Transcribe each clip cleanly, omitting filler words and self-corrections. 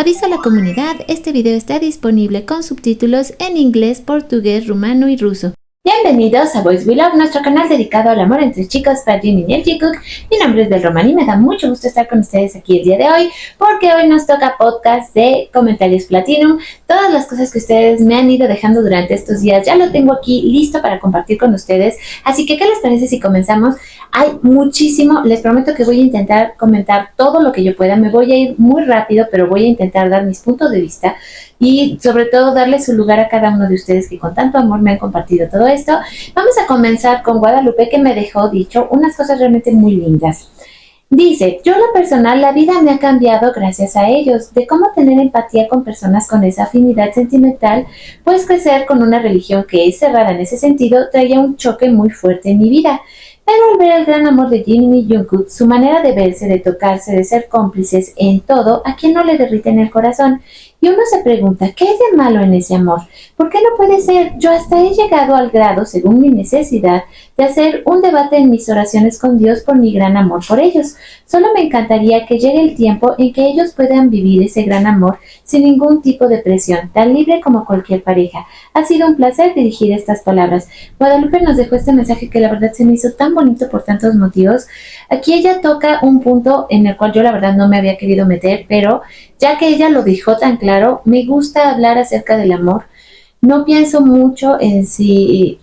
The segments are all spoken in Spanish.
Aviso a la comunidad, este video está disponible con subtítulos en inglés, portugués, rumano y ruso. Bienvenidos a Boys We Love, nuestro canal dedicado al amor entre chicos para Jimin y el Jungkook. Mi nombre es Bel Román y me da mucho gusto estar con ustedes aquí el día de hoy, porque hoy nos toca podcast de comentarios Platinum. Todas las cosas que ustedes me han ido dejando durante estos días ya lo tengo aquí listo para compartir con ustedes. Así que, ¿qué les parece si comenzamos? Hay muchísimo, les prometo que voy a intentar comentar todo lo que yo pueda. Me voy a ir muy rápido, pero voy a intentar dar mis puntos de vista y sobre todo darle su lugar a cada uno de ustedes que con tanto amor me han compartido todo esto. Vamos a comenzar con Guadalupe, que me dejó dicho unas cosas realmente muy lindas. Dice: yo en lo personal, la vida me ha cambiado gracias a ellos, de cómo tener empatía con personas con esa afinidad sentimental, pues crecer con una religión que es cerrada en ese sentido traía un choque muy fuerte en mi vida. Pero al ver el gran amor de Jimin y Jungkook, su manera de verse, de tocarse, de ser cómplices en todo, ¿a quién no le derrite en el corazón? Y uno se pregunta, ¿qué hay de malo en ese amor? ¿Por qué no puede ser? Yo hasta he llegado al grado, según mi necesidad, de hacer un debate en mis oraciones con Dios por mi gran amor por ellos. Solo me encantaría que llegue el tiempo en que ellos puedan vivir ese gran amor sin ningún tipo de presión, tan libre como cualquier pareja. Ha sido un placer dirigir estas palabras. Guadalupe nos dejó este mensaje que la verdad se me hizo tan bonito por tantos motivos. Aquí ella toca un punto en el cual yo la verdad no me había querido meter, pero ya que ella lo dejó tan claro, me gusta hablar acerca del amor. No pienso mucho en si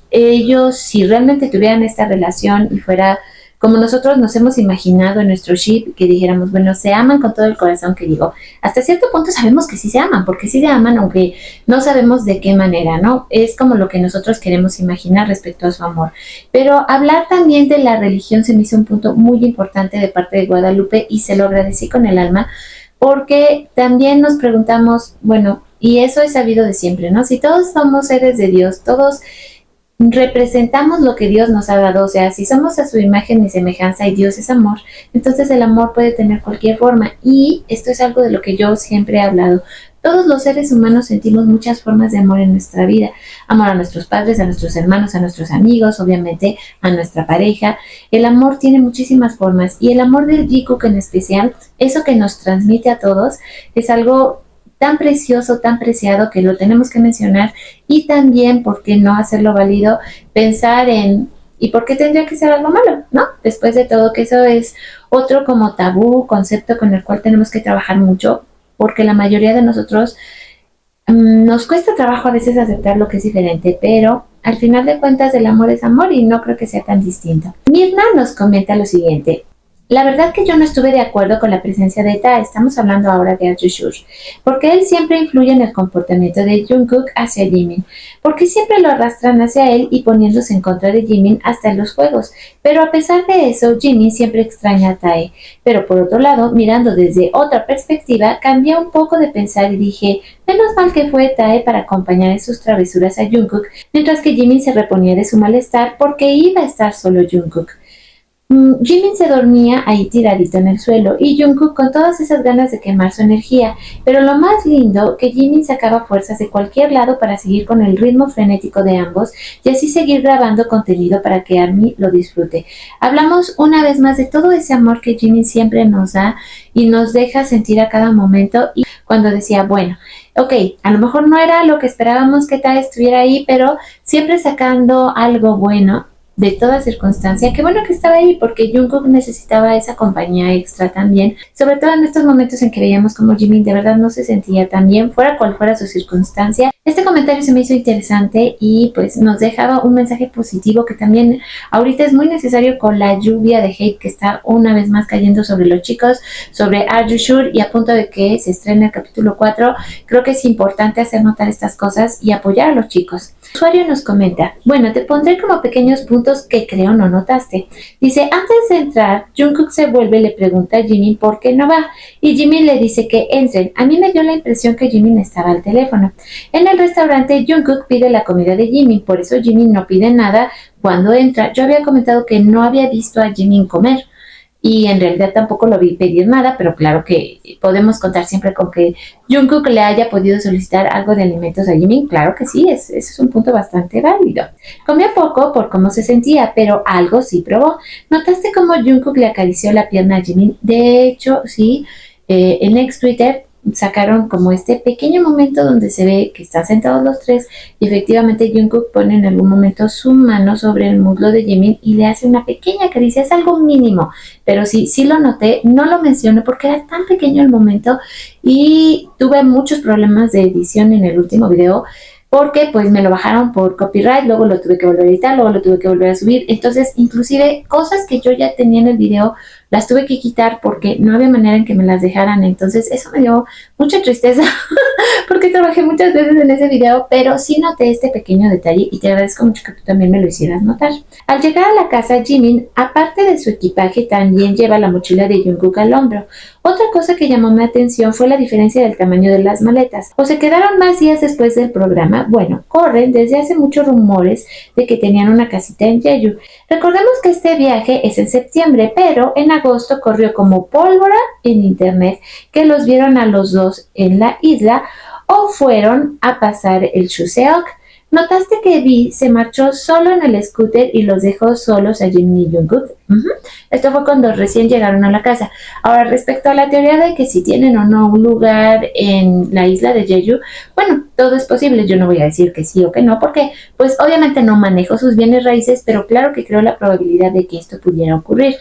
realmente tuvieran esta relación y fuera como nosotros nos hemos imaginado en nuestro ship, que dijéramos, bueno, se aman con todo el corazón, que digo, hasta cierto punto sabemos que sí se aman, porque sí se aman, aunque no sabemos de qué manera, ¿no? Es como lo que nosotros queremos imaginar respecto a su amor. Pero hablar también de la religión se me hizo un punto muy importante de parte de Guadalupe y se lo agradecí con el alma, porque también nos preguntamos, bueno, y eso es sabido de siempre, ¿no? Si todos somos seres de Dios, todos representamos lo que Dios nos ha dado, o sea, si somos a su imagen y semejanza y Dios es amor, entonces el amor puede tener cualquier forma, y esto es algo de lo que yo siempre he hablado. Todos los seres humanos sentimos muchas formas de amor en nuestra vida: amor a nuestros padres, a nuestros hermanos, a nuestros amigos, obviamente a nuestra pareja. El amor tiene muchísimas formas, y el amor del Jungkook en especial, eso que nos transmite a todos, es algo tan precioso, tan preciado, que lo tenemos que mencionar. Y también, ¿por qué no hacerlo válido? Pensar en, ¿y por qué tendría que ser algo malo? ¿No? Después de todo, que eso es otro como tabú, concepto con el cual tenemos que trabajar mucho, porque la mayoría de nosotros nos cuesta trabajo a veces aceptar lo que es diferente, pero al final de cuentas el amor es amor y no creo que sea tan distinto. Mirna nos comenta lo siguiente: la verdad que yo no estuve de acuerdo con la presencia de Tae, estamos hablando ahora de Arjushur, porque él siempre influye en el comportamiento de Jungkook hacia Jimin, porque siempre lo arrastran hacia él y poniéndose en contra de Jimin hasta en los juegos. Pero a pesar de eso, Jimin siempre extraña a Tae. Pero por otro lado, mirando desde otra perspectiva, cambié un poco de pensar y dije, menos mal que fue Tae para acompañar en sus travesuras a Jungkook, mientras que Jimin se reponía de su malestar porque iba a estar solo Jungkook. Jimin se dormía ahí tiradito en el suelo y Jungkook con todas esas ganas de quemar su energía, pero lo más lindo, que Jimin sacaba fuerzas de cualquier lado para seguir con el ritmo frenético de ambos y así seguir grabando contenido para que ARMY lo disfrute. Hablamos una vez más de todo ese amor que Jimin siempre nos da y nos deja sentir a cada momento, y cuando decía, bueno, ok, a lo mejor no era lo que esperábamos que Tae estuviera ahí, pero siempre sacando algo bueno de toda circunstancia. Qué bueno que estaba ahí, porque Jungkook necesitaba esa compañía extra también, sobre todo en estos momentos en que veíamos como Jimin de verdad no se sentía tan bien, fuera cual fuera su circunstancia. Este comentario se me hizo interesante y pues nos dejaba un mensaje positivo que también ahorita es muy necesario con la lluvia de hate que está una vez más cayendo sobre los chicos, sobre Arjushur, y a punto de que se estrene el capítulo 4. Creo que es importante hacer notar estas cosas y apoyar a los chicos. El usuario nos comenta: bueno, te pondré como pequeños puntos que creo no notaste. Dice: antes de entrar, Jungkook se vuelve y le pregunta a Jimin por qué no va, y Jimin le dice que entren. A mí me dio la impresión que Jimin estaba al teléfono. En el restaurante, Jungkook pide la comida de Jimin, por eso Jimin no pide nada cuando entra. Yo había comentado que no había visto a Jimin comer, y en realidad tampoco lo vi pedir nada, pero claro que podemos contar siempre con que Jungkook le haya podido solicitar algo de alimentos a Jimin. Claro que sí, ese es un punto bastante válido. Comió poco por cómo se sentía, pero algo sí probó. ¿Notaste cómo Jungkook le acarició la pierna a Jimin? De hecho, sí, en ex Twitter sacaron como este pequeño momento donde se ve que están sentados los tres y efectivamente Jungkook pone en algún momento su mano sobre el muslo de Jimin y le hace una pequeña caricia. Es algo mínimo, pero sí lo noté. No lo menciono porque era tan pequeño el momento y tuve muchos problemas de edición en el último video porque pues me lo bajaron por copyright, luego lo tuve que volver a editar, luego lo tuve que volver a subir. Entonces inclusive cosas que yo ya tenía en el video las tuve que quitar porque no había manera en que me las dejaran. Entonces eso me dio mucha tristeza porque trabajé muchas veces en ese video, pero sí noté este pequeño detalle y te agradezco mucho que tú también me lo hicieras notar. Al llegar a la casa, Jimin, aparte de su equipaje, también lleva la mochila de Jungkook al hombro. Otra cosa que llamó mi atención fue la diferencia del tamaño de las maletas. ¿O se quedaron más días después del programa? Bueno, corren desde hace muchos rumores de que tenían una casita en Jeju. Recordemos que este viaje es en septiembre, pero en agosto corrió como pólvora en internet que los vieron a los dos en la isla o fueron a pasar el Chuseok. ¿Notaste que Vi se marchó solo en el scooter y los dejó solos a Jimin y Jungkook? Esto fue cuando recién llegaron a la casa. Ahora, respecto a la teoría de que si tienen o no un lugar en la isla de Jeju, bueno, todo es posible. Yo no voy a decir que sí o que no, porque pues obviamente no manejo sus bienes raíces, pero claro que creo la probabilidad de que esto pudiera ocurrir.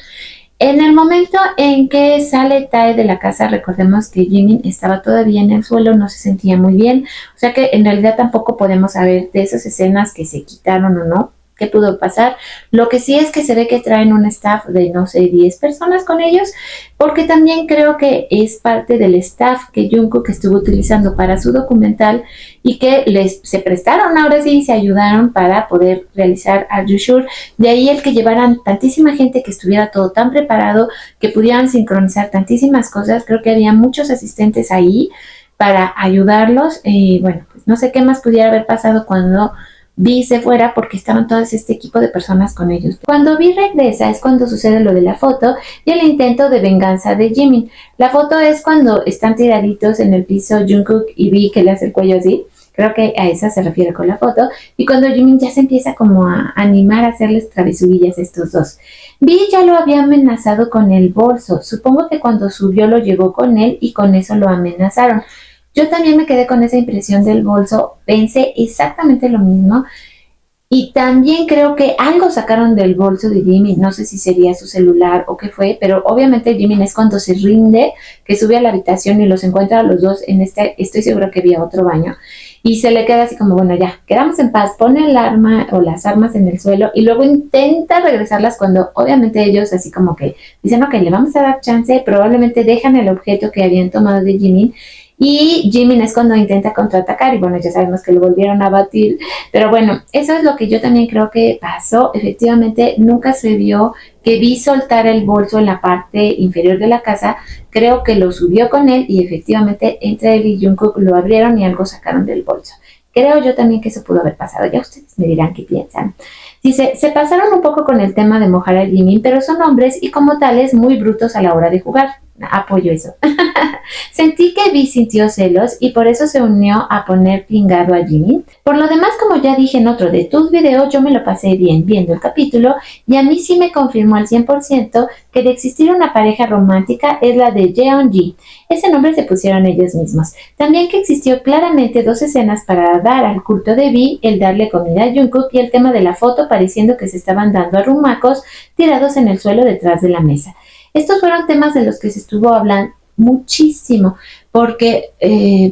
En el momento en que sale Tae de la casa, recordemos que Jimin estaba todavía en el suelo, no se sentía muy bien, o sea que en realidad tampoco podemos saber de esas escenas que se quitaron o no, qué pudo pasar. Lo que sí es que se ve que traen un staff de, no sé, 10 personas con ellos, porque también creo que es parte del staff que Jungkook estuvo utilizando para su documental y que se prestaron, ahora sí, se ayudaron para poder realizar Are You Sure. De ahí el que llevaran tantísima gente, que estuviera todo tan preparado, que pudieran sincronizar tantísimas cosas. Creo que había muchos asistentes ahí para ayudarlos. Bueno, pues no sé qué más pudiera haber pasado cuando Vi se fuera, porque estaban todo este equipo de personas con ellos. Cuando Vi regresa es cuando sucede lo de la foto y el intento de venganza de Jimin. La foto es cuando están tiraditos en el piso Jungkook y Vi, que le hace el cuello así. Creo que a esa se refiere con la foto. Y cuando Jimin ya se empieza como a animar a hacerles travesurillas a estos dos. Vi ya lo había amenazado con el bolso. Supongo que cuando subió lo llevó con él y con eso lo amenazaron. Yo también me quedé con esa impresión del bolso, pensé exactamente lo mismo y también creo que algo sacaron del bolso de Jimin, no sé si sería su celular o qué fue, pero obviamente Jimin es cuando se rinde, que sube a la habitación y los encuentra a los dos en estoy segura que había otro baño y se le queda así como, bueno, ya, quedamos en paz, pone el arma o las armas en el suelo y luego intenta regresarlas cuando obviamente ellos así como que dicen, ok, le vamos a dar chance, probablemente dejan el objeto que habían tomado de Jimin. Y Jimin es cuando intenta contraatacar y bueno, ya sabemos que lo volvieron a batir, pero bueno, eso es lo que yo también creo que pasó. Efectivamente, nunca se vio que Vi soltar el bolso en la parte inferior de la casa. Creo que lo subió con él y efectivamente entre él y Jungkook lo abrieron y algo sacaron del bolso. Creo yo también que eso pudo haber pasado. Ya ustedes me dirán qué piensan. Dice, se pasaron un poco con el tema de mojar a Jimin, pero son hombres y como tales muy brutos a la hora de jugar. Apoyo eso. Sentí que Vi sintió celos y por eso se unió a poner pingado a Jimin. Por lo demás, como ya dije en otro de tus videos, yo me lo pasé bien viendo el capítulo y a mí sí me confirmó al 100% que de existir una pareja romántica es la de Jeongi. Ese nombre se pusieron ellos mismos. También que existió claramente dos escenas para dar al culto de Vi, el darle comida a Jungkook y el tema de la foto pareciendo que se estaban dando arrumacos tirados en el suelo detrás de la mesa. Estos fueron temas de los que se estuvo hablando muchísimo, porque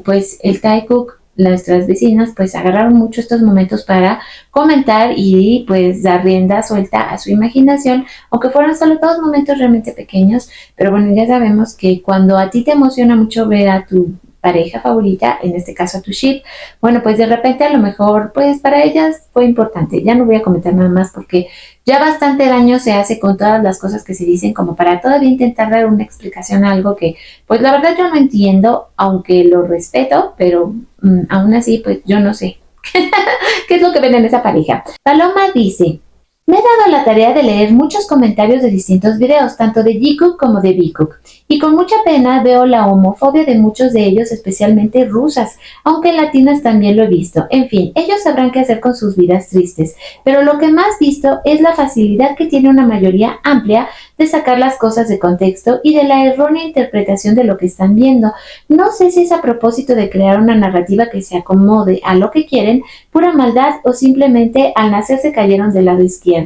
pues el Taekook, nuestras vecinas, pues agarraron mucho estos momentos para comentar y pues dar rienda suelta a su imaginación, aunque fueron solo todos momentos realmente pequeños, pero bueno, ya sabemos que cuando a ti te emociona mucho ver a tu pareja favorita, en este caso a tu ship, bueno, pues de repente a lo mejor, pues para ellas fue importante. Ya no voy a comentar nada más porque ya bastante daño se hace con todas las cosas que se dicen como para todavía intentar dar una explicación a algo que, pues la verdad yo no entiendo, aunque lo respeto, pero aún así, pues yo no sé qué es lo que ven en esa pareja. Paloma dice, Me he dado la tarea de leer muchos comentarios de distintos videos, tanto de Jikook como de Bikook, y con mucha pena veo la homofobia de muchos de ellos, especialmente rusas, aunque latinas también lo he visto. En fin, ellos sabrán qué hacer con sus vidas tristes, pero lo que más visto es la facilidad que tiene una mayoría amplia de sacar las cosas de contexto y de la errónea interpretación de lo que están viendo. No sé si es a propósito de crear una narrativa que se acomode a lo que quieren, pura maldad, o simplemente al nacer se cayeron del lado izquierdo.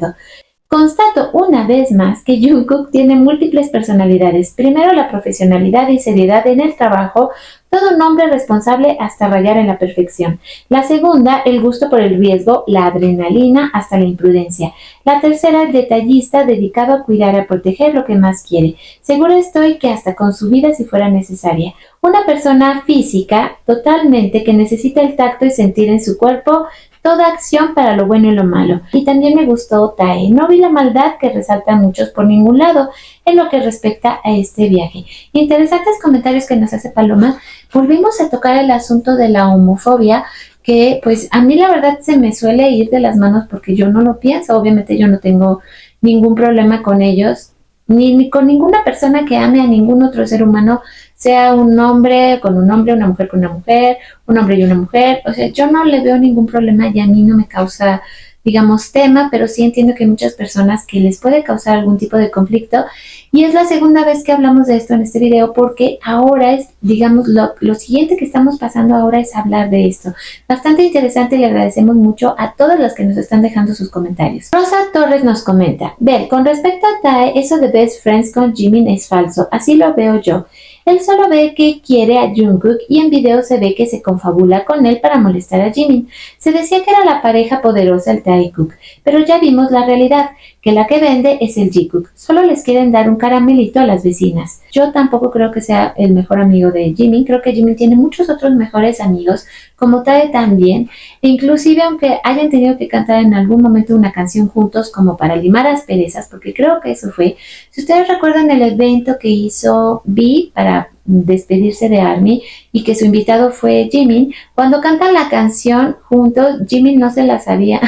Constato una vez más que Jungkook tiene múltiples personalidades. Primero, la profesionalidad y seriedad en el trabajo, todo un hombre responsable hasta rayar en la perfección. La segunda, el gusto por el riesgo, la adrenalina hasta la imprudencia. La tercera, el detallista dedicado a cuidar y a proteger lo que más quiere. Segura estoy que hasta con su vida si fuera necesaria. Una persona física totalmente que necesita el tacto y sentir en su cuerpo toda acción para lo bueno y lo malo. Y también me gustó Tae. No vi la maldad que resaltan muchos por ningún lado en lo que respecta a este viaje. Interesantes comentarios que nos hace Paloma. Volvimos a tocar el asunto de la homofobia, que pues a mí la verdad se me suele ir de las manos porque yo no lo pienso. Obviamente yo no tengo ningún problema con ellos, ni con ninguna persona que ame a ningún otro ser humano, sea un hombre con un hombre, una mujer con una mujer, un hombre y una mujer. O sea, yo no le veo ningún problema y a mí no me causa, digamos, tema, pero sí entiendo que hay muchas personas que les puede causar algún tipo de conflicto. Y es la segunda vez que hablamos de esto en este video porque ahora es, digamos, lo siguiente que estamos pasando ahora es hablar de esto. Bastante interesante y le agradecemos mucho a todas las que nos están dejando sus comentarios. Rosa Torres nos comenta: Bel, con respecto a Tae, eso de best friends con Jimin es falso, así lo veo yo. Él solo ve que quiere a Jungkook y en video se ve que se confabula con él para molestar a Jimin. Se decía que era la pareja poderosa el Taekook, pero ya vimos la realidad, que la que vende es el Jikook. Solo les quieren dar un caramelito a las vecinas. Yo tampoco creo que sea el mejor amigo de Jimin, creo que Jimin tiene muchos otros mejores amigos, como Tae también, e inclusive aunque hayan tenido que cantar en algún momento una canción juntos como para limar asperezas, porque creo que eso fue. Si ustedes recuerdan el evento que hizo V para despedirse de ARMY y que su invitado fue Jimin, cuando cantan la canción juntos, Jimin no se la sabía.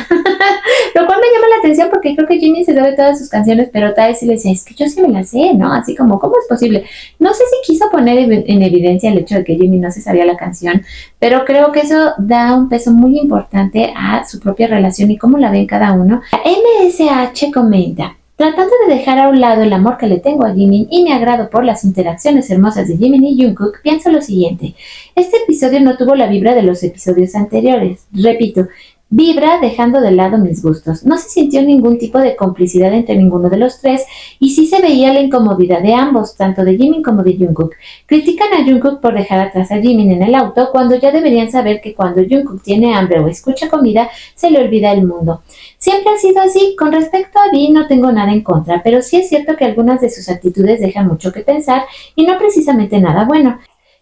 Lo cual me llama la atención porque creo que Jimin se sabe todas sus canciones, pero Tae sí le decía, es que yo sí me las sé, ¿no? Así como, ¿cómo es posible? No sé si quiso poner en evidencia el hecho de que Jimin no se sabía la canción, pero creo que eso da un peso muy importante a su propia relación y cómo la ven cada uno. MSH comenta: tratando de dejar a un lado el amor que le tengo a Jimin y mi agrado por las interacciones hermosas de Jimin y Jungkook, pienso lo siguiente: este episodio no tuvo la vibra de los episodios anteriores. Repito, vibra dejando de lado mis gustos. No se sintió ningún tipo de complicidad entre ninguno de los tres y sí se veía la incomodidad de ambos, tanto de Jimin como de Jungkook. Critican a Jungkook por dejar atrás a Jimin en el auto cuando ya deberían saber que cuando Jungkook tiene hambre o escucha comida, se le olvida el mundo. Siempre ha sido así. Con respecto a Vi, no tengo nada en contra, pero sí es cierto que algunas de sus actitudes dejan mucho que pensar y no precisamente nada bueno.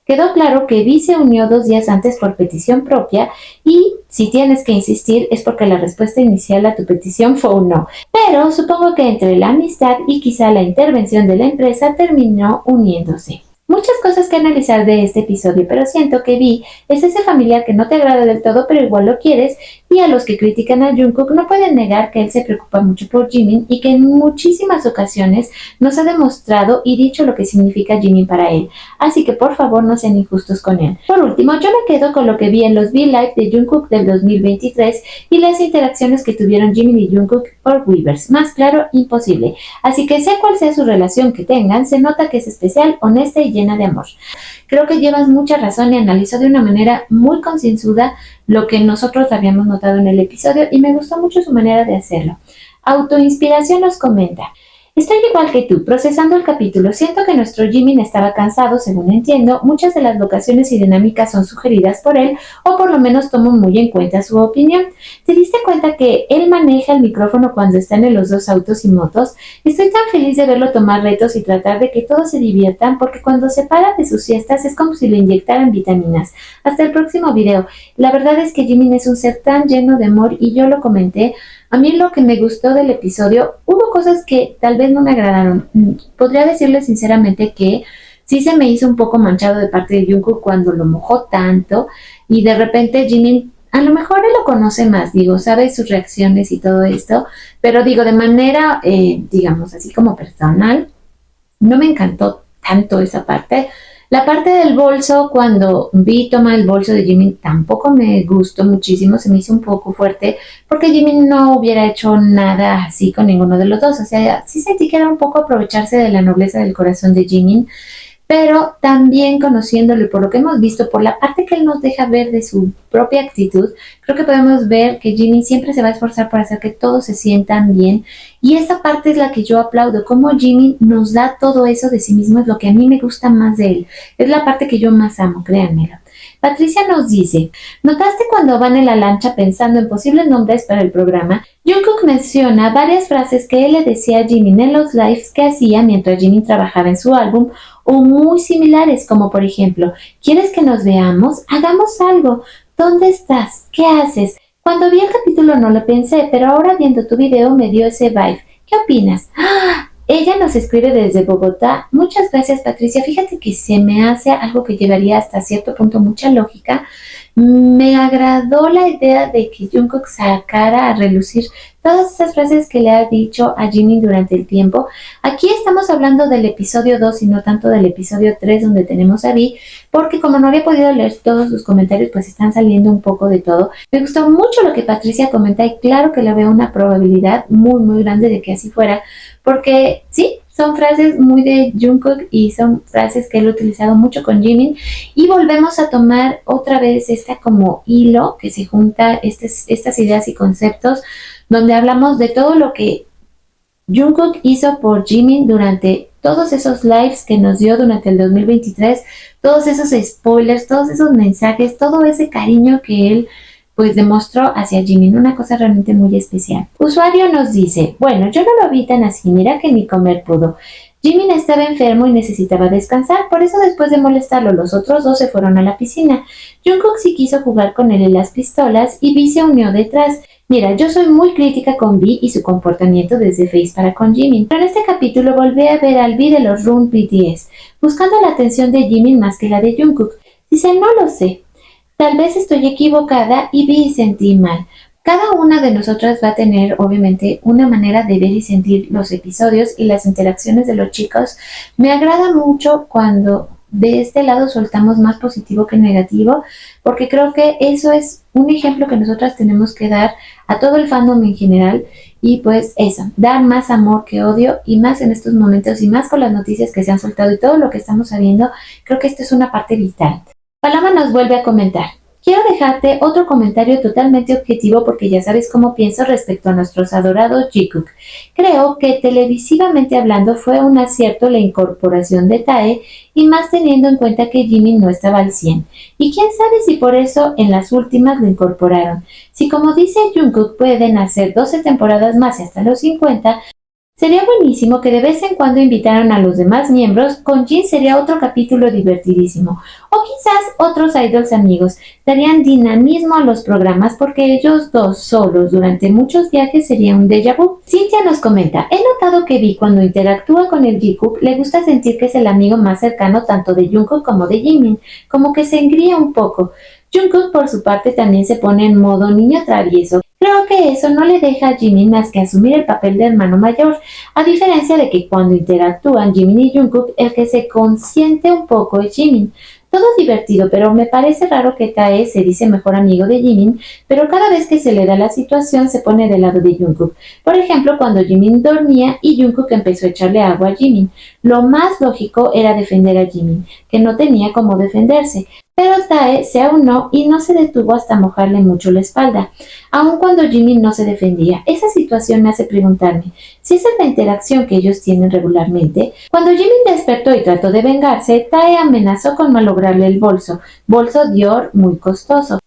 Quedó claro que Vi se unió 2 días antes por petición propia y si tienes que insistir es porque la respuesta inicial a tu petición fue un no. Pero supongo que entre la amistad y quizá la intervención de la empresa terminó uniéndose. Muchas cosas que analizar de este episodio, pero siento que Vi es ese familiar que no te agrada del todo, pero igual lo quieres, y a los que critican a Jungkook no pueden negar que él se preocupa mucho por Jimin y que en muchísimas ocasiones nos ha demostrado y dicho lo que significa Jimin para él. Así que por favor no sean injustos con él. Por último, yo me quedo con lo que vi en los V-Live de Jungkook del 2023 y las interacciones que tuvieron Jimin y Jungkook por Weverse. Más claro, imposible. Así que sea cual sea su relación que tengan, se nota que es especial, honesta y llena de amor. Creo que llevas mucha razón y analizó de una manera muy concienzuda lo que nosotros habíamos notado en el episodio y me gustó mucho su manera de hacerlo. Autoinspiración nos comenta: estoy igual que tú, procesando el capítulo. Siento que nuestro Jimin estaba cansado, según entiendo. Muchas de las locaciones y dinámicas son sugeridas por él, o por lo menos tomo muy en cuenta su opinión. ¿Te diste cuenta que él maneja el micrófono cuando están en los dos autos y motos? Estoy tan feliz de verlo tomar retos y tratar de que todos se diviertan, porque cuando se para de sus siestas es como si le inyectaran vitaminas. Hasta el próximo video. La verdad es que Jimin es un ser tan lleno de amor y yo lo comenté. A mí lo que me gustó del episodio, hubo cosas que tal vez no me agradaron. Podría decirle sinceramente que sí se me hizo un poco manchado de parte de Jungkook cuando lo mojó tanto y de repente Jimin a lo mejor él lo conoce más, digo, sabe sus reacciones y todo esto, pero digo, de manera, digamos, así como personal, no me encantó tanto esa parte. La parte del bolso, cuando vi tomar el bolso de Jimin, tampoco me gustó muchísimo, se me hizo un poco fuerte, porque Jimin no hubiera hecho nada así con ninguno de los dos. O sea, sí sentí que era un poco aprovecharse de la nobleza del corazón de Jimin, pero también conociéndolo y por lo que hemos visto, por la parte que él nos deja ver de su propia actitud, creo que podemos ver que Jimin siempre se va a esforzar por hacer que todos se sientan bien, y esa parte es la que yo aplaudo, como Jimin nos da todo eso de sí mismo, es lo que a mí me gusta más de él, es la parte que yo más amo, créanmelo. Patricia nos dice, ¿notaste cuando van en la lancha pensando en posibles nombres para el programa? Jungkook menciona varias frases que él le decía a Jimin en los lives que hacía mientras Jimin trabajaba en su álbum, o muy similares, como por ejemplo, ¿quieres que nos veamos? Hagamos algo. ¿Dónde estás? ¿Qué haces? Cuando vi el capítulo no lo pensé, pero ahora viendo tu video me dio ese vibe. ¿Qué opinas? ¡Ah! Ella nos escribe desde Bogotá. Muchas gracias, Patricia. Fíjate que se me hace algo que llevaría hasta cierto punto mucha lógica. Me agradó la idea de que Jungkook sacara a relucir todas esas frases que le ha dicho a Jimin durante el tiempo. Aquí estamos hablando del episodio 2 y no tanto del episodio 3 donde tenemos a Vi, porque como no había podido leer todos sus comentarios, pues están saliendo un poco de todo. Me gustó mucho lo que Patricia comenta y claro que le veo una probabilidad muy muy grande de que así fuera, porque sí, son frases muy de Jungkook y son frases que él ha utilizado mucho con Jimin, y volvemos a tomar otra vez esta como hilo que se junta estas ideas y conceptos donde hablamos de todo lo que Jungkook hizo por Jimin durante todos esos lives que nos dio durante el 2023, todos esos spoilers, todos esos mensajes, todo ese cariño que él pues demostró hacia Jimin, una cosa realmente muy especial. Usuario nos dice, bueno, yo no lo vi tan así, mira que ni comer pudo. Jimin estaba enfermo y necesitaba descansar, por eso después de molestarlo los otros dos se fueron a la piscina. Jungkook sí quiso jugar con él en las pistolas y Vi se unió detrás. Mira, yo soy muy crítica con Vi y su comportamiento desde Face para con Jimin, pero en este capítulo volví a ver al Vi de los Run BTS, buscando la atención de Jimin más que la de Jungkook. Dice, no lo sé. Tal vez estoy equivocada y vi y sentí mal. Cada una de nosotras va a tener, obviamente, una manera de ver y sentir los episodios y las interacciones de los chicos. Me agrada mucho cuando de este lado soltamos más positivo que negativo, porque creo que eso es un ejemplo que nosotras tenemos que dar a todo el fandom en general. Y pues eso, dar más amor que odio, y más en estos momentos y más con las noticias que se han soltado y todo lo que estamos sabiendo, creo que esto es una parte vital. Paloma nos vuelve a comentar. Quiero dejarte otro comentario totalmente objetivo porque ya sabes cómo pienso respecto a nuestros adorados Jikook. Creo que televisivamente hablando fue un acierto la incorporación de Tae, y más teniendo en cuenta que Jimin no estaba al 100. Y quién sabe si por eso en las últimas lo incorporaron. Si como dice Jungkook pueden hacer 12 temporadas más y hasta los 50, sería buenísimo que de vez en cuando invitaran a los demás miembros. Con Jin sería otro capítulo divertidísimo. O quizás otros idols amigos. Darían dinamismo a los programas porque ellos dos solos durante muchos viajes sería un déjà vu. Cynthia nos comenta, he notado que Vi cuando interactúa con el Jikook le gusta sentir que es el amigo más cercano tanto de Jungkook como de Jimin. Como que se engría un poco. Jungkook por su parte también se pone en modo niño travieso. Creo que eso no le deja a Jimin más que asumir el papel de hermano mayor, a diferencia de que cuando interactúan Jimin y Jungkook, el que se consiente un poco es Jimin. Todo es divertido, pero me parece raro que Tae se dice mejor amigo de Jimin, pero cada vez que se le da la situación se pone del lado de Jungkook. Por ejemplo, cuando Jimin dormía y Jungkook empezó a echarle agua a Jimin. Lo más lógico era defender a Jimin, que no tenía cómo defenderse. Pero Tae se aunó y no se detuvo hasta mojarle mucho la espalda, aun cuando Jimin no se defendía. Esa situación me hace preguntarme si esa es la interacción que ellos tienen regularmente. Cuando Jimin despertó y trató de vengarse, Tae amenazó con malograrle el bolso Dior muy costoso.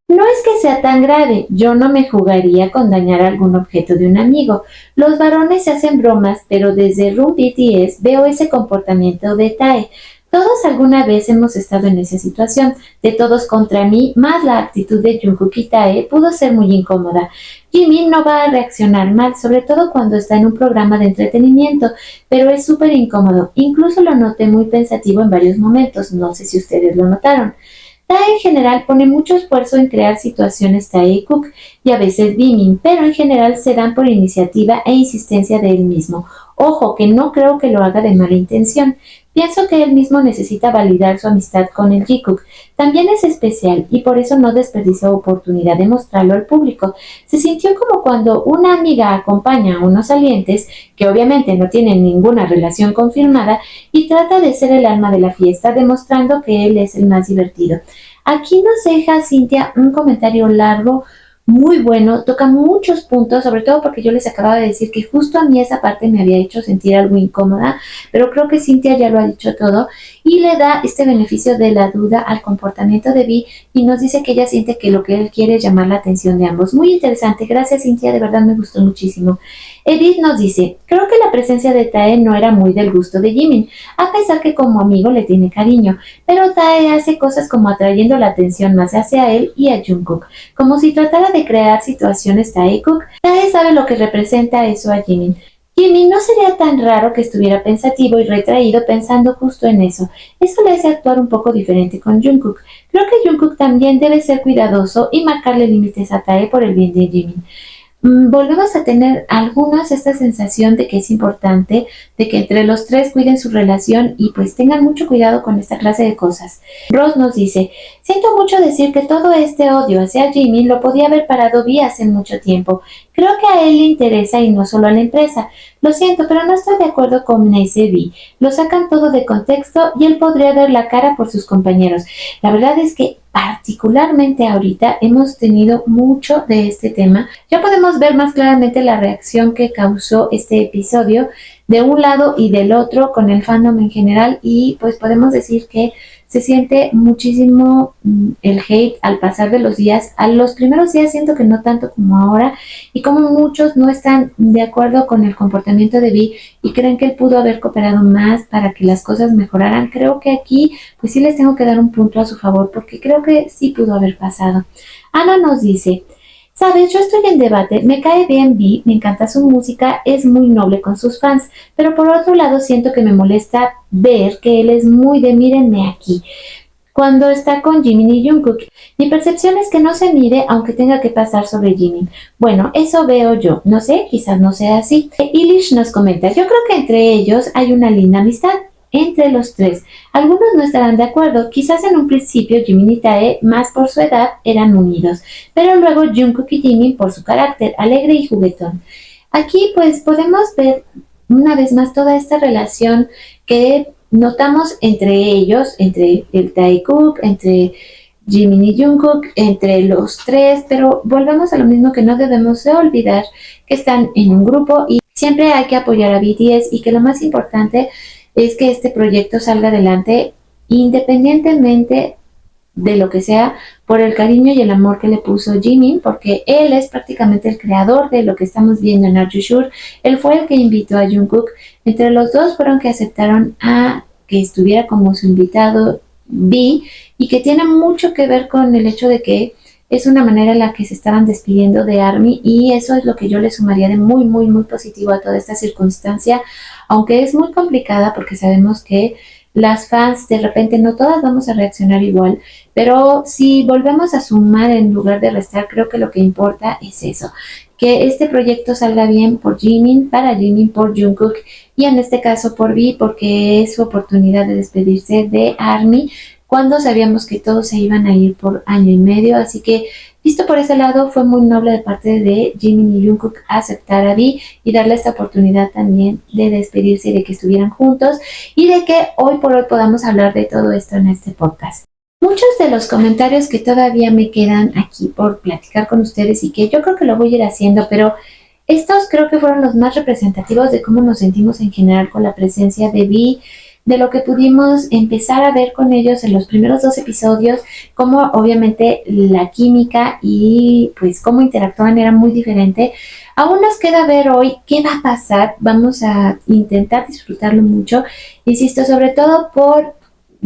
No es que sea tan grave, yo no me jugaría con dañar algún objeto de un amigo. Los varones se hacen bromas, pero desde Run BTS veo ese comportamiento de Tae. Todos alguna vez hemos estado en esa situación, de todos contra mí, más la actitud de Jungkook y Tae pudo ser muy incómoda. Jimin no va a reaccionar mal, sobre todo cuando está en un programa de entretenimiento, pero es súper incómodo. Incluso lo noté muy pensativo en varios momentos, no sé si ustedes lo notaron. Tae en general pone mucho esfuerzo en crear situaciones Tae-Cook y a veces Jimin, pero en general se dan por iniciativa e insistencia de él mismo. Ojo, que no creo que lo haga de mala intención. Pienso que él mismo necesita validar su amistad con el Jikook. También es especial y por eso no desperdició oportunidad de mostrarlo al público. Se sintió como cuando una amiga acompaña a unos salientes que obviamente no tienen ninguna relación confirmada y trata de ser el alma de la fiesta demostrando que él es el más divertido. Aquí nos deja Cintia un comentario largo, muy bueno, toca muchos puntos, sobre todo porque yo les acababa de decir que justo a mí esa parte me había hecho sentir algo incómoda, pero creo que Cintia ya lo ha dicho todo y le da este beneficio de la duda al comportamiento de Vi y nos dice que ella siente que lo que él quiere es llamar la atención de ambos. Muy interesante, gracias Cintia, de verdad me gustó muchísimo. Edith nos dice, creo que la presencia de Tae no era muy del gusto de Jimin, a pesar que como amigo le tiene cariño, pero Tae hace cosas como atrayendo la atención más hacia él y a Jungkook, como si tratara de crear situaciones Tae-Cook. Tae sabe lo que representa eso a Jimin. Jimin no sería tan raro que estuviera pensativo y retraído pensando justo en eso. Eso le hace actuar un poco diferente con Jungkook. Creo que Jungkook también debe ser cuidadoso y marcarle límites a Tae por el bien de Jimin. Volvemos a tener algunos esta sensación de que es importante, de que entre los tres cuiden su relación y pues tengan mucho cuidado con esta clase de cosas. Ross nos dice, siento mucho decir que todo este odio hacia Jimin lo podía haber parado Vi hace mucho tiempo. Creo que a él le interesa y no solo a la empresa. Lo siento, pero no estoy de acuerdo con ese Vi. Lo sacan todo de contexto y él podría dar la cara por sus compañeros. La verdad es que particularmente ahorita hemos tenido mucho de este tema. Ya podemos ver más claramente la reacción que causó este episodio de un lado y del otro con el fandom en general y pues podemos decir que se siente muchísimo el hate al pasar de los días. A los primeros días siento que no tanto como ahora y como muchos no están de acuerdo con el comportamiento de Vi y creen que él pudo haber cooperado más para que las cosas mejoraran. Creo que aquí pues sí les tengo que dar un punto a su favor porque creo que sí pudo haber pasado. Ana nos dice, sabes, yo estoy en debate, me cae bien Vi, me encanta su música, es muy noble con sus fans, pero por otro lado siento que me molesta ver que él es muy de mírenme aquí cuando está con Jimin y Jungkook. Mi percepción es que no se mire aunque tenga que pasar sobre Jimin. Bueno, eso veo yo. No sé, quizás no sea así. Ilish nos comenta, yo creo que entre ellos hay una linda amistad. Entre los tres. Algunos no estarán de acuerdo. Quizás en un principio Jimin y Tae, más por su edad, eran unidos. Pero luego Jungkook y Jimin por su carácter alegre y juguetón. Aquí pues podemos ver una vez más toda esta relación que notamos entre ellos, entre el Tae-Cook, entre Jimin y Jungkook, entre los tres, pero volvemos a lo mismo que no debemos de olvidar que están en un grupo y siempre hay que apoyar a BTS y que lo más importante es que este proyecto salga adelante independientemente de lo que sea, por el cariño y el amor que le puso Jimin, porque él es prácticamente el creador de lo que estamos viendo en Are You Sure. Él fue el que invitó a Jungkook. Entre los dos fueron que aceptaron a que estuviera como su invitado V y que tiene mucho que ver con el hecho de que es una manera en la que se estaban despidiendo de ARMY y eso es lo que yo le sumaría de muy, muy, muy positivo a toda esta circunstancia, aunque es muy complicada porque sabemos que las fans de repente no todas vamos a reaccionar igual, pero si volvemos a sumar en lugar de restar, creo que lo que importa es eso, que este proyecto salga bien por Jimin, para Jimin, por Jungkook y en este caso por V porque es su oportunidad de despedirse de ARMY cuando sabíamos que todos se iban a ir por año y medio, así que visto por ese lado fue muy noble de parte de Jimin y Jungkook aceptar a V y darle esta oportunidad también de despedirse y de que estuvieran juntos y de que hoy por hoy podamos hablar de todo esto en este podcast. Muchos de los comentarios que todavía me quedan aquí por platicar con ustedes y que yo creo que lo voy a ir haciendo, pero estos creo que fueron los más representativos de cómo nos sentimos en general con la presencia de V, de lo que pudimos empezar a ver con ellos en los primeros 2 episodios, cómo obviamente la química y pues cómo interactuaban era muy diferente. Aún nos queda ver hoy qué va a pasar, vamos a intentar disfrutarlo mucho, insisto, sobre todo por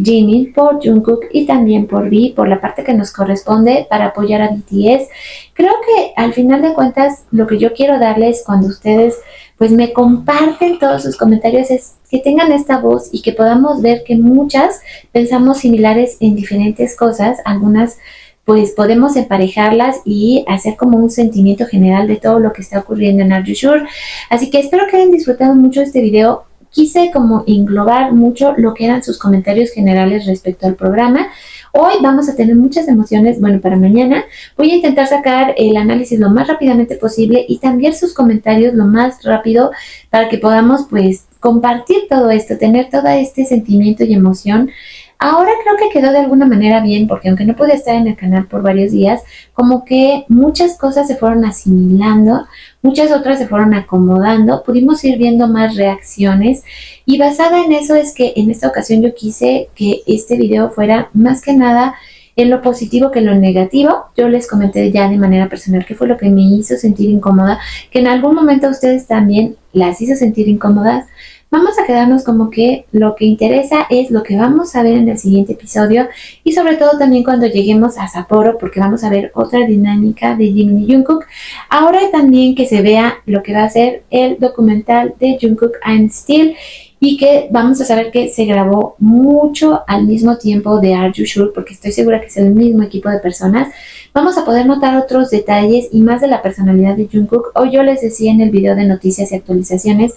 Jimin, por Jungkook y también por V, por la parte que nos corresponde para apoyar a BTS. Creo que al final de cuentas lo que yo quiero darles cuando ustedes pues me comparten todos sus comentarios, es que tengan esta voz y que podamos ver que muchas pensamos similares en diferentes cosas, algunas pues podemos emparejarlas y hacer como un sentimiento general de todo lo que está ocurriendo en Are You Sure. Así que espero que hayan disfrutado mucho este video. Quise como englobar mucho lo que eran sus comentarios generales respecto al programa. Hoy vamos a tener muchas emociones, bueno, para mañana voy a intentar sacar el análisis lo más rápidamente posible y también sus comentarios lo más rápido para que podamos pues compartir todo esto, tener todo este sentimiento y emoción. Ahora creo que quedó de alguna manera bien, porque aunque no pude estar en el canal por varios días, como que muchas cosas se fueron asimilando, muchas otras se fueron acomodando, pudimos ir viendo más reacciones y basada en eso es que en esta ocasión yo quise que este video fuera más que nada en lo positivo que en lo negativo. Yo les comenté ya de manera personal qué fue lo que me hizo sentir incómoda, que en algún momento a ustedes también las hizo sentir incómodas. Vamos a quedarnos como que lo que interesa es lo que vamos a ver en el siguiente episodio y sobre todo también cuando lleguemos a Sapporo, porque vamos a ver otra dinámica de Jimin y Jungkook. Ahora también que se vea lo que va a ser el documental de Jungkook I'm Still y que vamos a saber que se grabó mucho al mismo tiempo de Are You Sure, porque estoy segura que es el mismo equipo de personas. Vamos a poder notar otros detalles y más de la personalidad de Jungkook. Hoy yo les decía en el video de noticias y actualizaciones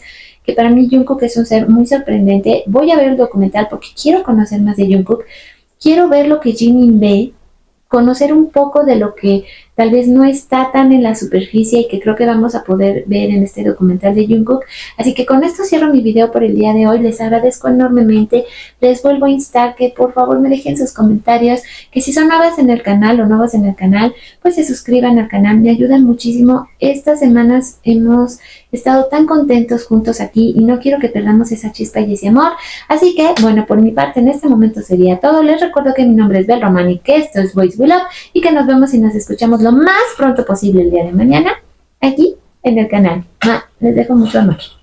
que para mí Jungkook es un ser muy sorprendente. Voy a ver el documental porque quiero conocer más de Jungkook. Quiero ver lo que Jimin ve, conocer un poco de lo que tal vez no está tan en la superficie y que creo que vamos a poder ver en este documental de Jungkook. Así que con esto cierro mi video por el día de hoy. Les agradezco enormemente. Les vuelvo a instar que por favor me dejen sus comentarios, que si son nuevas en el canal o nuevos en el canal, pues se suscriban al canal. Me ayudan muchísimo. Estas semanas hemos estado tan contentos juntos aquí y no quiero que perdamos esa chispa y ese amor. Así que, bueno, por mi parte en este momento sería todo. Les recuerdo que mi nombre es Bel Román y que esto es Voice We Love y que nos vemos y nos escuchamos lo más pronto posible el día de mañana aquí en el canal. Les dejo mucho amor.